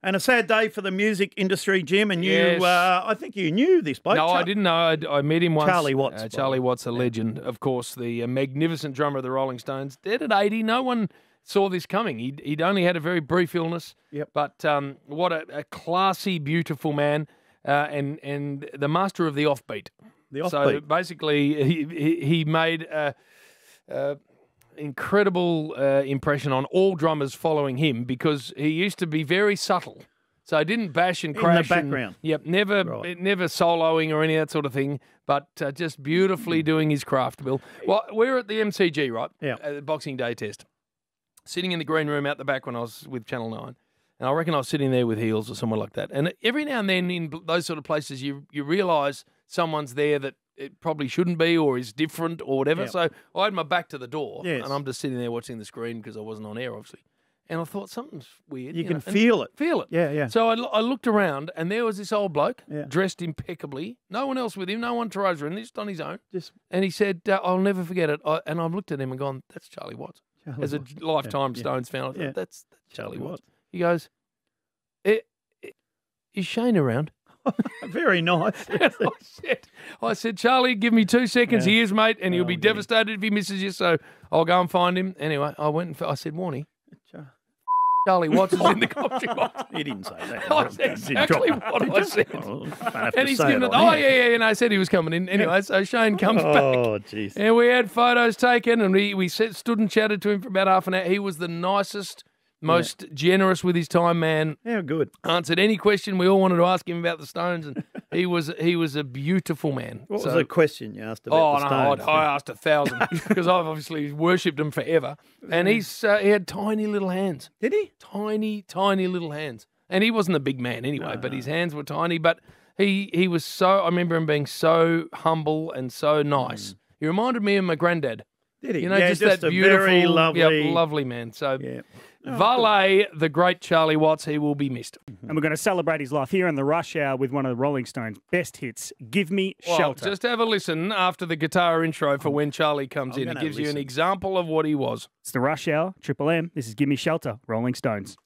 And a sad day for the music industry, Jim. And you, I think you knew this bloke. No, I didn't know. I met him once. Charlie Watts. Charlie Watts, a legend, of course, the magnificent drummer of the Rolling Stones. Dead at 80. No one saw this coming. He'd only had a very brief illness. Yep. But what a classy, beautiful man, and the master of the offbeat. The offbeat. So basically, he made incredible impression on all drummers following him because he used to be very subtle. So I didn't bash and crash. In the background. Never soloing or any of that sort of thing, but just beautifully doing his craft, Bill. Well, we're at the MCG, right? Yeah. At the Boxing Day test. Sitting in the green room out the back when I was with Channel 9. And I reckon I was sitting there with Heels or someone like that. And every now and then in those sort of places, you realise someone's there that it probably shouldn't be or is different or whatever. Yep. So I had my back to the door Yes. and I'm just sitting there watching the screen because I wasn't on air, obviously. And I thought, something's weird. You can know, feel it. Feel it. Yeah, yeah. So I looked around and there was this old bloke Yeah. dressed impeccably. No one else with him, no one entourage him, just on his own. Just And he said, I'll never forget it. And I've looked at him and gone, that's Charlie Watts. As a lifetime Stones fan, I thought, Yeah. that's Charlie Charlie Watts. He goes, is Shane around? very nice. And I said, Charlie, give me 2 seconds. Yeah. He is, mate, and he'll be good. devastated if he misses you, so I'll go and find him. Anyway, I went and I said, Warnie, Charlie Watts is in the commentary box. He didn't say that. That's exactly what I said. And And he's giving it, and I said he was coming in. Anyway, so Shane comes back. Oh, jeez. And we had photos taken, and we stood and chatted to him for about half an hour. He was the nicest, most generous with his time, man. How good. Answered any question we all wanted to ask him about the Stones, and he was a beautiful man. What was the question you asked about the Stones? I asked 1,000 because I've obviously worshipped him forever. And he had tiny little hands. Did he? Tiny, tiny little hands. And he wasn't a big man anyway, but his hands were tiny. But he was so, I remember him being so humble and so nice. He reminded me of my granddad. Did he? You know, Yeah, just that a beautiful, very lovely, lovely man. So, Yeah. Valet, the great Charlie Watts, he will be missed. And we're going to celebrate his life here in the Rush Hour with one of the Rolling Stones' best hits, Give Me Shelter. Just have a listen after the guitar intro for when Charlie comes in. It gives you an example of what he was. It's the Rush Hour, Triple M. This is Give Me Shelter, Rolling Stones.